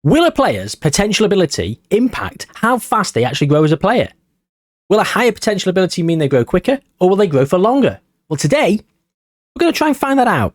Will a player's potential ability impact how fast they actually grow as a player? Will a higher potential ability mean they grow quicker, or will they grow for longer? Well, today, we're going to try and find that out.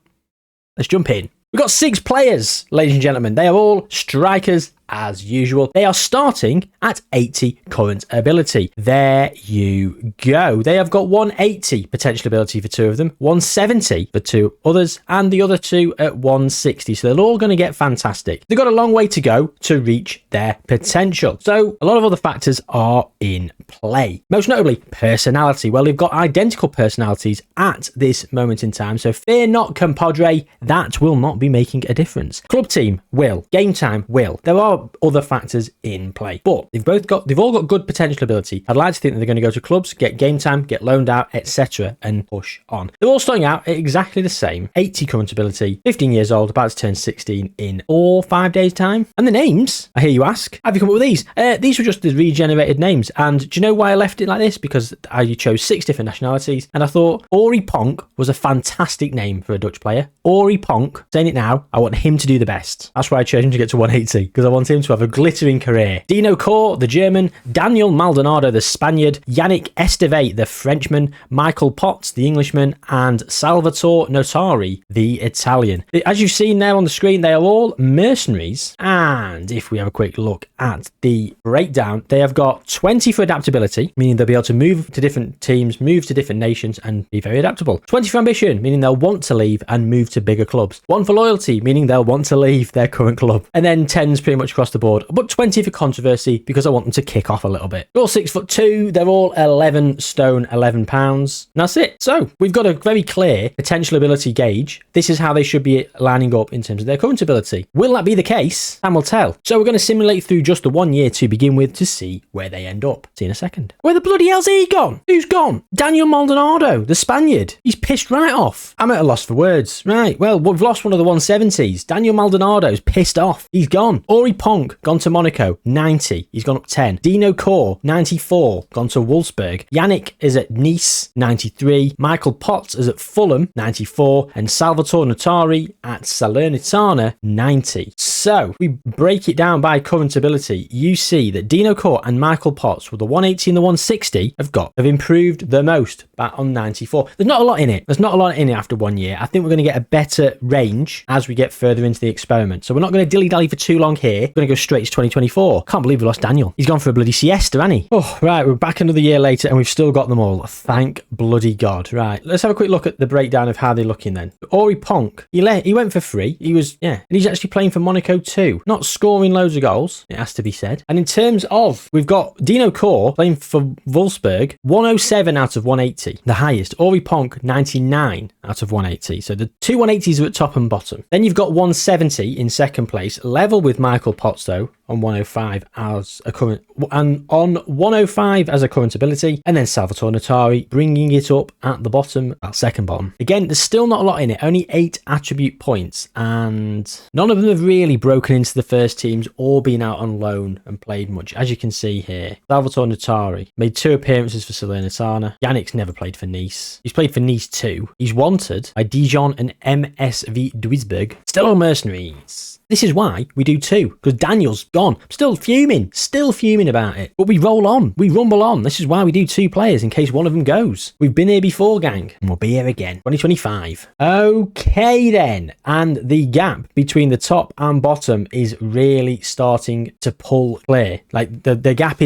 Let's jump in. We've got 6 players, ladies and gentlemen. They are all strikers as usual. They are starting at 80 current ability. There you go. They have got 180 potential ability for 2 of them, 170 for 2 others, and the other 2 at 160. So they're all going to get fantastic. They've got a long way to go to reach their potential. So a lot of other factors are in play. Most notably, personality. Well, they've got identical personalities at this moment in time. So fear not, compadre. That will not be making a difference. Club team will. Game time will. There are other factors in play, but they've all got good potential ability. I'd like to think that they're going to go to clubs, get game time, get loaned out, etc., and push on. They're all starting out at exactly the same 80 current ability, 15 years old, about to turn 16 in 4 or 5 days time. And the names, I hear you ask, have you come up with these? These were just the regenerated names. And do you know why I left it like this? Because I chose 6 different nationalities, and I thought Ori Ponk was a fantastic name for a Dutch player. Ori Ponk, saying it now, I want him to do the best. That's why I chose him to get to 180, because I want him to have a glittering career. Dino Kor, the German, Daniel Maldonado, the Spaniard, Yannick Esteve, the Frenchman, Michael Potts, the Englishman, and Salvatore Notari, the Italian. As you've seen there on the screen, they are all mercenaries, and if we have a quick look at the breakdown, they have got 20 for adaptability, meaning they'll be able to move to different teams, move to different nations, and be very adaptable. 20 for ambition, meaning they'll want to leave and move to bigger clubs. 1 for loyalty, meaning they'll want to leave their current club. And then 10's pretty much across the board, but 20 for controversy because I want them to kick off a little bit. They're all 6'2", they're all 11 stone, 11 pounds. And that's it. So we've got a very clear potential ability gauge. This is how they should be lining up in terms of their current ability. Will that be the case? Time will tell. So we're going to simulate through just the 1 year to begin with to see where they end up. See you in a second. Where the bloody hell's he gone? Who's gone? Daniel Maldonado, the Spaniard. He's pissed right off. I'm at a loss for words. Right, well, we've lost one of the 170s. Daniel Maldonado's pissed off. He's gone. Ori Ponk, gone to Monaco, 90. He's gone up 10. Dino Kor, 94, gone to Wolfsburg. Yannick is at Nice, 93. Michael Potts is at Fulham, 94. And Salvatore Notari at Salernitana, 90. So, we break it down by current ability. You see that Dino Kor and Michael Potts, with the 180 and the 160, have improved the most, back on 94. There's not a lot in it. There's not a lot in it after 1 year. I think we're going to get a better range as we get further into the experiment. So we're not going to dilly-dally for too long here. We're going to go straight to 2024. Can't believe we lost Daniel. He's gone for a bloody siesta, hasn't he? Oh, right. We're back another year later and we've still got them all. Thank bloody God. Right. Let's have a quick look at the breakdown of how they're looking then. Ori Ponk, he went for free. And he's actually playing for Monaco too. Not scoring loads of goals, it has to be said. And in terms of, we've got Dino Kor playing for Wolfsburg, 107 out of 180, the highest. Ori Ponk, 99 out of 180. So the two 180s are at top and bottom. Then you've got 170 in second place, level with Michael Potts though, on 105 as a current, and on 105 as a current ability, and then Salvatore Notari bringing it up at the bottom, at second bottom. Again, there's still not a lot in it, only 8 attribute points, and none of them have really broken into the first teams or been out on loan and played much. As you can see here, Salvatore Notari made 2 appearances for Salernitana. Yannick's never played for Nice. He's played for Nice too. He's wanted by Dijon and MSV Duisburg. Still all mercenaries. This is why we do 2, because Daniel's gone. Still fuming about it. But we roll on, we rumble on. This is why we do 2 players in case one of them goes. We've been here before, gang, and we'll be here again. 2025. Okay then, and the gap between the top and bottom is really starting to pull clear. Like the gap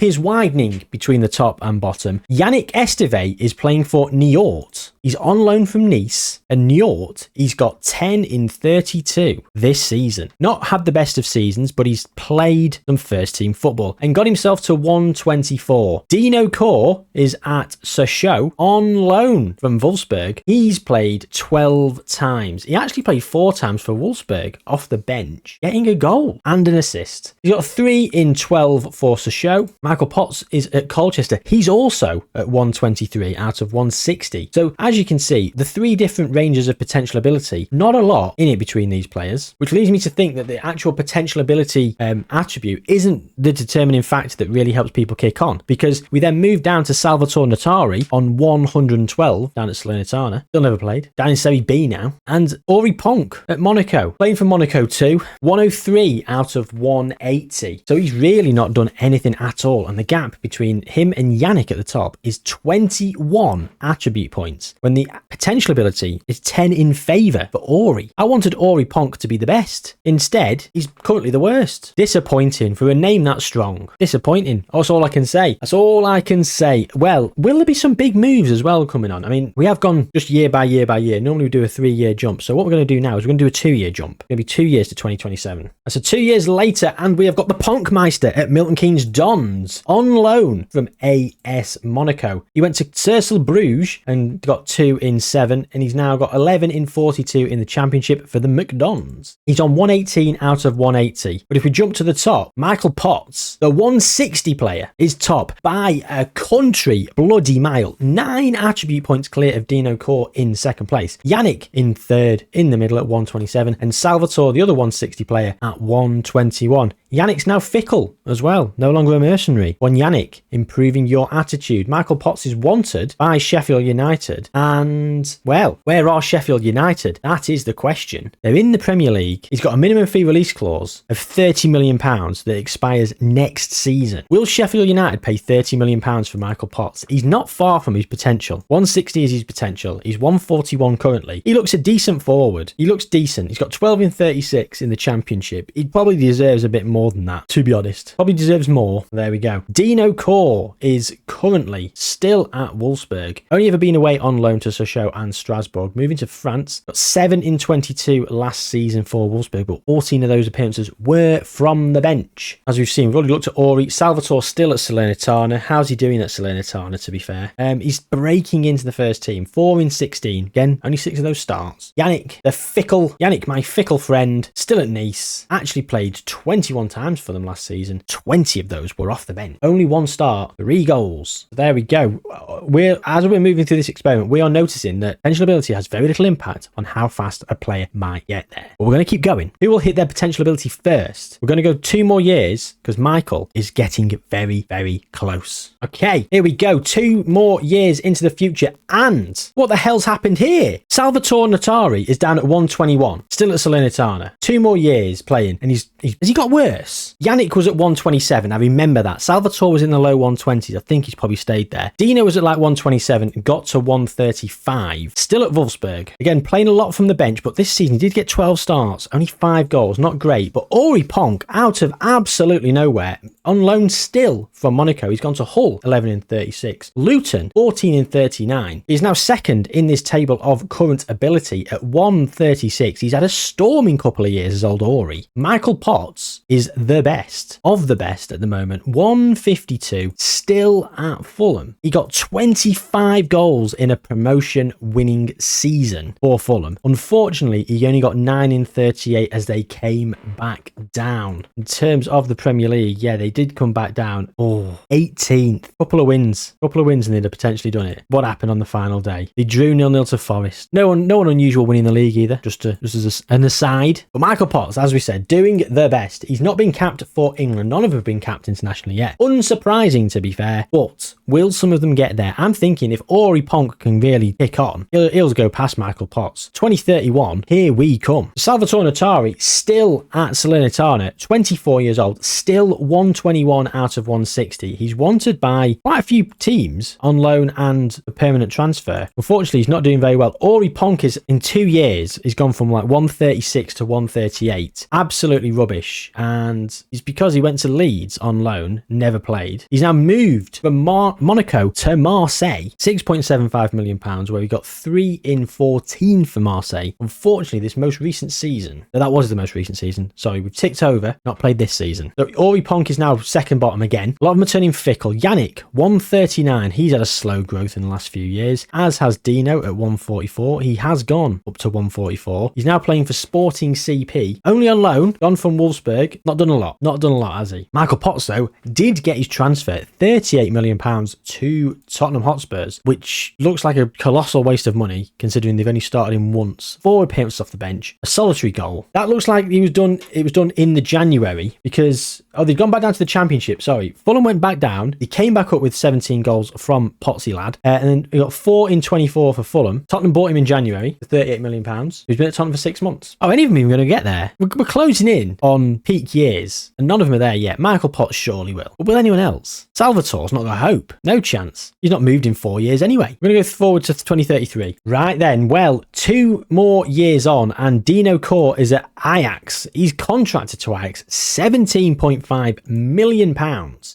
is widening between the top and bottom. Yannick Esteve is playing for Niort. He's on loan from Nice, and Niort, he's got 10 in 32 this season. Not had the best of seasons, but he's played some first team football and got himself to 124. Dino Kor is at Sochaux on loan from Wolfsburg. He's played 12 times. He actually played 4 times for Wolfsburg off the bench, getting a goal and an assist. He's got 3 in 12 for Sochaux. Michael Potts is at Colchester. He's also at 123 out of 160. So as you can see, the 3 different ranges of potential ability, not a lot in it between these players, which leaves leads me to think that the actual potential ability attribute isn't the determining factor that really helps people kick on, because we then moved down to Salvatore Natari on 112 down at Salernitana. Still never played. Down in Serie B now. And Ori Ponk at Monaco. Playing for Monaco too. 103 out of 180. So he's really not done anything at all. And the gap between him and Yannick at the top is 21 attribute points, when the potential ability is 10 in favour for Ori. I wanted Ori Ponk to be the best. Instead, he's currently the worst. Disappointing for a name that strong. Disappointing. That's all I can say. That's all I can say. Well, will there be some big moves as well coming on? I mean, we have gone just year by year by year. Normally we do a 3-year jump. So what we're going to do now is we're going to do a 2-year jump. It's going to be 2 years to 2027. So 2 years later, and we have got the Ponkmeister at Milton Keynes Dons on loan from AS Monaco. He went to Cercle Bruges and got 2 in 7, and he's now got 11 in 42 in the championship for the McDons. He's on 118 out of 180. But if we jump to the top, Michael Potts, the 160 player, is top by a country bloody mile. 9 attribute points clear of Dino Core in second place. Yannick in third in the middle at 127, and Salvatore, the other 160 player, at 121. Yannick's now fickle as well, no longer a mercenary. One Yannick, improving your attitude. Michael Potts is wanted by Sheffield United, and, well, where are Sheffield United? That is the question. They're in the Premier League. He's got a minimum fee release clause of £30 million that expires next season. Will Sheffield United pay £30 million for Michael Potts? He's not far from his potential. 160 is his potential. He's 141 currently. He looks a decent forward. He looks decent. He's got 12 in 36 in the championship. He probably deserves a bit more than that, to be honest. Probably deserves more. There we go. Dino Core is currently still at Wolfsburg. Only ever been away on loan to Sochaux and Strasbourg. Moving to France. Got 7 in 22 last season for Wolfsburg, but 14 of those appearances were from the bench. As we've seen, we've already looked at Ori. Salvatore still at Salernitana. How's he doing at Salernitana, to be fair? He's breaking into the first team. 4 in 16. Again, only 6 of those starts. Yannick, my fickle friend, still at Nice. Actually played 21 times for them last season. 20 of those were off the bench. Only 1 start, 3 goals. There we go. As we're moving through this experiment, we are noticing that potential ability has very little impact on how fast a player might get there. But we're going to keep going. Who will hit their potential ability first? We're going to go 2 more years because Michael is getting very, very close. Okay, here we go. 2 more years into the future. And what the hell's happened here? Salvatore Natari is down at 121, still at Salernitana. 2 more years playing, and has he got worse? Yannick was at 127. I remember that. Salvatore was in the low 120s. I think he's probably stayed there. Dino was at like 127, got to 135. Still at Wolfsburg. Again, playing a lot from the bench, but this season he did get 12 starts, only 5 goals. Not great. But Ori Ponk, out of absolutely nowhere, on loan still from Monaco. He's gone to Hull, 11 in 36. Luton, 14 in 39. He's now second in this table of current ability at 136. He's had a storming couple of years as old Ori. Michael Potts is the best of the best at the moment. 152, still at Fulham. He got 25 goals in a promotion winning season for Fulham. Unfortunately, he only got 9 in 38 as they came back down. In terms of the Premier League, yeah, they did come back down. 18th. Couple of wins and they'd have potentially done it. What happened on the final day? They drew 0-0 to Forest. No one unusual winning the league either, just as an aside. But Michael Potts, as we said, doing the best. He's not been capped for England. None of them have been capped internationally yet. Unsurprising, to be fair. But will some of them get there? I'm thinking if Ori Ponk can really kick on, he'll go past Michael Potts. 2031, here we come. Salvatore Natari, still at Salernitana, 24 years old, still 121 out of 160. He's wanted by quite a few teams on loan and a permanent transfer. Unfortunately, he's not doing very well. Ori Ponk is, in 2 years, he's gone from like 136 to 138. Absolutely rubbish. And it's because he went to Leeds on loan, never played. He's now moved from Monaco to Marseille, £6.75 million, where he got 3 in 14 for Marseille. Unfortunately, this most recent season, that was the most recent season. Sorry, we've ticked over, not played this season. So Ori Ponk is now now second bottom again. A lot of them are turning fickle. Yannick, 139. He's had a slow growth in the last few years, as has Dino at 144. He has gone up to 144. He's now playing for Sporting CP. Only on loan, gone from Wolfsburg. Not done a lot. Not done a lot, has he? Michael Potts, though, did get his transfer, £38 million to Tottenham Hotspurs, which looks like a colossal waste of money, considering they've only started him once. 4 appearances off the bench. A solitary goal. That looks like it was done in the January, because they've gone back down to the Championship. Sorry, Fulham went back down. He came back up with 17 goals from Potsy lad, and then we got 4 in 24 for Fulham. Tottenham bought him in January for £38 million. He's been at Tottenham for 6 months. Oh, any of them even going to get there? We're closing in on peak years, and none of them are there yet. Michael Potts surely will, but will anyone else? Salvatore's not got hope. No chance. He's not moved in 4 years anyway. We're going to go forward to 2033. Right then, well, 2 more years on, and Dino Core is at Ajax. He's contracted to Ajax, £17.5 million,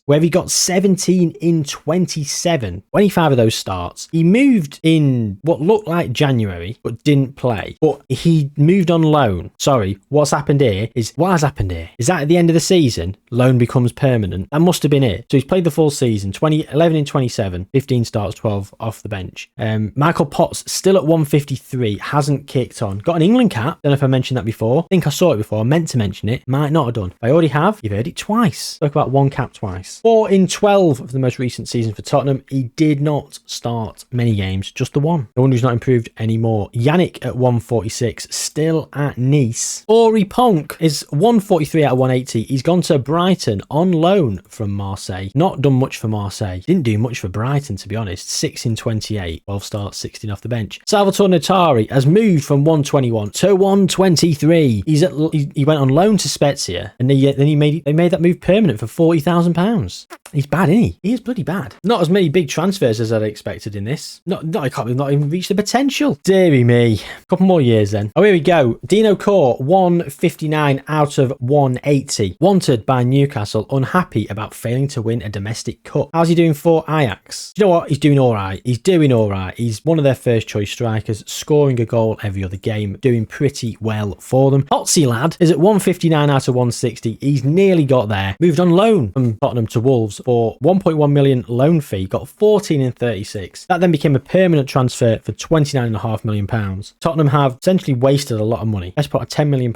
where he got 17 in 27. 25 of those starts. He moved in what looked like January, but didn't play. But he moved on loan. Sorry, what has happened here is that at the end of the season, loan becomes permanent. That must have been it. So he's played the full season, 11 in 27, 15 starts, 12 off the bench. Michael Potts still at 153, hasn't kicked on. Got an England cap. Don't know if I mentioned that before. I think I saw it before. I meant to mention it. Might not have done. If I already have, you've heard it twice. Spoke about 1 cap twice. 4 in 12 of the most recent season for Tottenham. He did not start many games, just the one. No wonder he's not improved anymore. Yannick at 146, still at Nice. Ori Ponk is 143 out of 180. He's gone to Brighton on loan from Marseille. Not done much for Marseille. Didn't do much for Brighton, to be honest. 6 in 28, 12 starts, 16 off the bench. Salvatore Notari has moved from 121 to 123. He went on loan to Spezia, and they made that move permanent for £40,000. He's bad, isn't he? He is bloody bad. Not as many big transfers as I'd expected in this. I can't believe not even reached the potential. Deary me. A couple more years then. Oh, here we go. Dino Core, 159 out of 180. Wanted by Newcastle, unhappy about failing to win a domestic cup. How's he doing for Ajax? Do you know what? He's doing all right. He's one of their first choice strikers, scoring a goal every other game, doing pretty well for them. Potsy lad is at 159 out of 160. He's nearly got there. Moved on loan from Tottenham to Wolves for 1.1 million loan fee, got 14 in 36. That then became a permanent transfer for £29.5 million. Tottenham have essentially wasted a lot of money. Let's put a £10 million.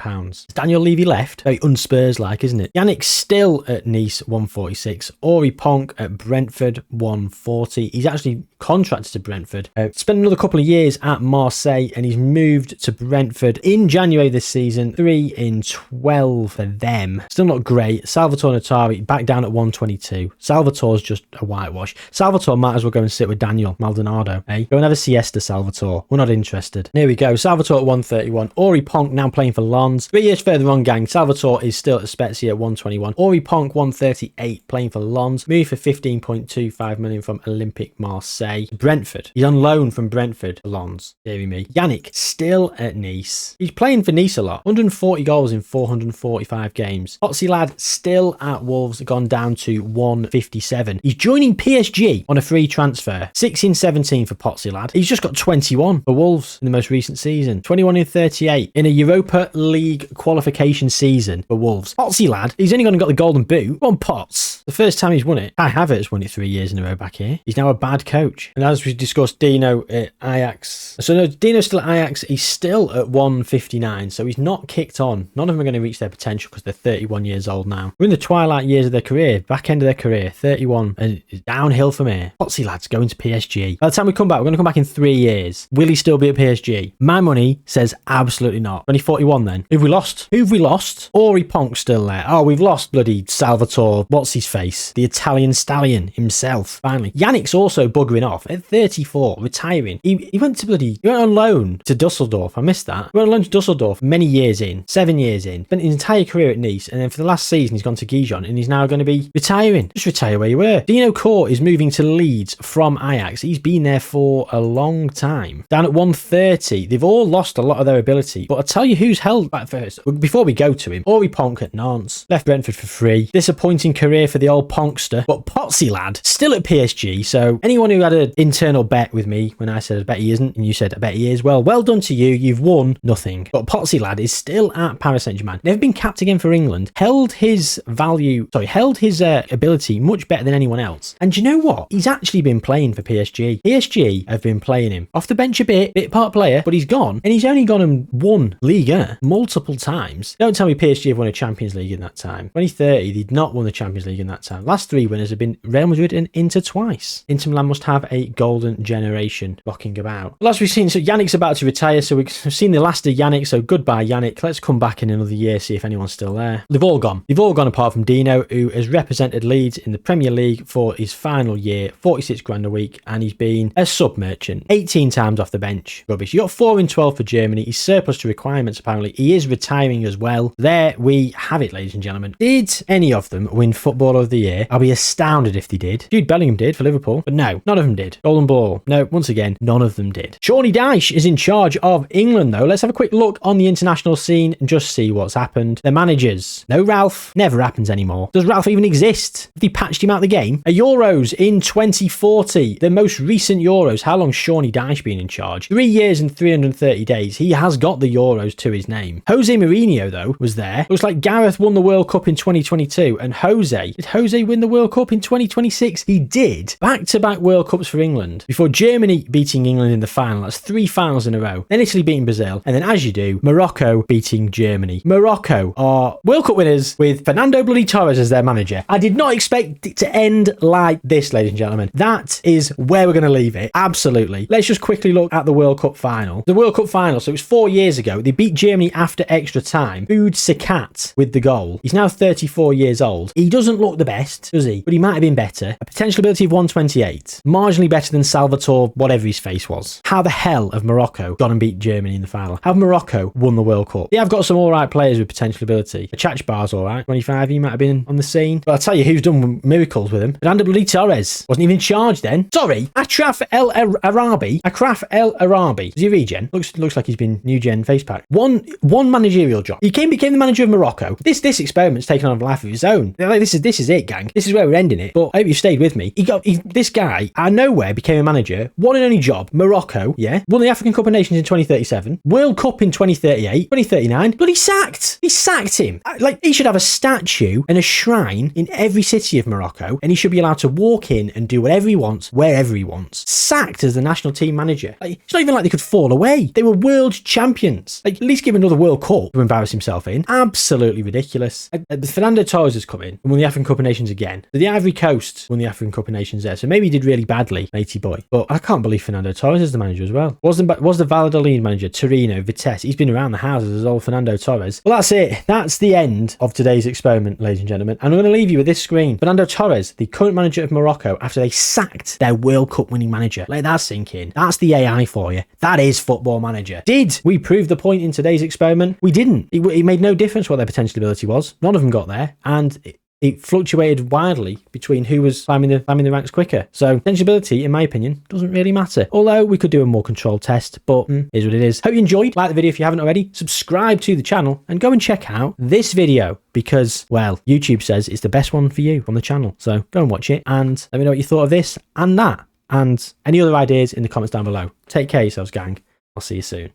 Daniel Levy left. Very unspurs-like, isn't it? Yannick still at Nice, 146. Ori Ponk at Brentford, 140. He's actually contracted to Brentford. Spent another couple of years at Marseille, and he's moved to Brentford in January this season. 3 in 12 for them. Still not great. Salvatore Notari back down at 122. Salvatore's just a whitewash. Salvatore might as well go and sit with Daniel Maldonado, eh? Go and have a siesta, Salvatore. We're not interested. Here we go. Salvatore at 131. Ori Ponk now playing for Lens. 3 years further on, gang. Salvatore is still at Spezia at 121. Ori Ponk, 138, playing for Lens. Moved for 15.25 million from Olympique Marseille. Brentford. He's on loan from Brentford to Lens. Deary me. Yannick, still at Nice. He's playing for Nice a lot. 140 goals in 445 games. Potsy lad, still at Wolves, gone down to 157. He's joining PSG on a free transfer. 6 in 17 for Potsy lad. He's just got 21 for Wolves in the most recent season. 21 in 38 in a Europa League qualification season for Wolves. Potsy lad, he's only gone and got the golden boot. Go on, Potts. The first time he's won it. Kai Havertz won it 3 years in a row back here. He's now a bad coach. And as we discussed, Dino at Ajax. So no, Dino's still at Ajax. He's still at 159. So he's not kicked on. None of them are going to reach their potential because they're 31 years old now. We're in the twilight years of their career. Back end of their career. 31. And it's downhill from here. Potsy lad's going to PSG. By the time we come back, we're going to come back in 3 years. Will he still be at PSG? My money says absolutely not. Only 41 then. Who've we lost? Ori Ponk's still there. Oh, we've lost bloody Salvatore. What's his face? The Italian stallion himself. Finally. Yannick's also buggering off at 34, retiring. He went on loan to Dusseldorf. I missed that. He went on loan to Dusseldorf many years in. 7 years in. Spent his entire career at Nice, and then for the last season he's gone to Gijon, and he's now going to be retiring. Just retire where you were. Dino Core is moving to Leeds from Ajax. He's been there for a long time. Down at 130. They've all lost a lot of their ability, but I'll tell you who's held back first. Before we go to him, Ori Ponk at Nantes. Left Brentford for free. Disappointing career for the old Ponkster, but Potsy lad still at PSG, so anyone who had an internal bet with me when I said I bet he isn't, and you said I bet he is. Well done to you. You've won nothing. But Potsy lad is still at Paris Saint-Germain. Never been capped again for England. Held his ability much better than anyone else. And do you know what? He's actually been playing for PSG. PSG have been playing him off the bench a bit part player, but he's gone, and he's only gone and won Liga multiple times. Don't tell me PSG have won a Champions League in that time. 2030, they'd not won the Champions League in that time. Last 3 winners have been Real Madrid and Inter twice. Inter Milan must have a golden generation rocking about. Well, as we've seen, so Yannick's about to retire, so we've seen the last of Yannick, so goodbye Yannick. Let's come back in another year, see if anyone's still there. They've all gone. They've all gone apart from Dino, who has represented Leeds in the Premier League for his final year, 46 grand a week, and he's been a sub merchant. 18 times off the bench. Rubbish. You got 4 in 12 for Germany. He's surplus to requirements, apparently. He is retiring as well. There we have it, ladies and gentlemen. Did any of them win Footballer of the Year? I'll be astounded if they did. Jude Bellingham did for Liverpool, but no, none of them did. Golden Ball. No, once again, none of them did. Shawnee Dyche is in charge of England, though. Let's have a quick look on the international scene and just see what's happened. Their managers. No Ralph. Never happens anymore. Does Ralph even exist? Have they patched him out of the game? A Euros in 2040. The most recent Euros. How long's Shawnee Dyche been in charge? 3 years and 330 days. He has got the Euros to his name. Jose Mourinho, though, was there. Looks like Gareth won the World Cup in 2022. And did Jose win the World Cup in 2026? He did. Back-to-back World Cups for England. Before Germany beating England in the final. That's 3 finals in a row. Then Italy beating Brazil. And then, as you do, Morocco beating Germany. Morocco are World Cup winners with Fernando bloody Torres as their manager. I did not expect it to end like this, ladies and gentlemen. That is where we're going to leave it. Absolutely. Let's just quickly look at the World Cup final. The World Cup final, so it was 4 years ago. They beat Germany after extra time. Oud Sakat with the goal. He's now 34 years old. He doesn't look the best, does he? But he might have been better. A potential ability of 128. Marginally better than Salvatore, whatever his face was. How the hell have Morocco gone and beat Germany in the final? How have Morocco won the World Cup? Yeah, I've got some alright players with potential ability. Chach Bar's alright. 25, he might have been on the scene. But I'll tell you who's done miracles with him. Fernando bloody Torres. Wasn't even in charge then. Sorry. Achraf El Arabi. Achraf El Arabi. Is he regen? Looks like he's been new gen face pack. One managerial job. He became the manager of Morocco. This experiment's taken on a life of his own. Like, this is it, gang. This is where we're ending it. But I hope you stayed with me. This guy out of nowhere became a manager. One and only job. Morocco. Yeah. Won the African Cup of Nations in 2037. World Cup in 2038. 2039. But he sacked him. Like, he should have a statue and a shrine in every city of Morocco, and he should be allowed to walk in and do whatever he wants, wherever he wants. Sacked as the national team manager. Like, it's not even like they could fall away. They were world champions. Like, at least give him another World Cup to embarrass himself in. Absolutely ridiculous. Fernando Torres has come in and won the African Cup of Nations again. So the Ivory Coast won the African Cup of Nations there. So maybe he did really badly, matey boy. But I can't believe Fernando Torres is the manager as well. Was the Valladolid manager, Torino, Vitesse. He's been around the houses as old Fernando Torres. Well, that's it. That's the end of today's experiment, ladies and gentlemen. And I'm going to leave you with this screen. Fernando Torres, the current manager of Morocco, after they sacked their World Cup winning manager. Let that sink in. That's the AI for you. That is Football Manager. Did we prove the point in today's experiment? We didn't. It made no difference what their potential ability was. None of them got there. And it fluctuated wildly between who was climbing the ranks quicker. So potential ability, in my opinion, doesn't really matter. Although we could do a more controlled test, but is what it is. Hope you enjoyed. Like the video if you haven't already. Subscribe to the channel and go and check out this video because, well, YouTube says it's the best one for you on the channel. So go and watch it and let me know what you thought of this and that and any other ideas in the comments down below. Take care of yourselves, gang. I'll see you soon.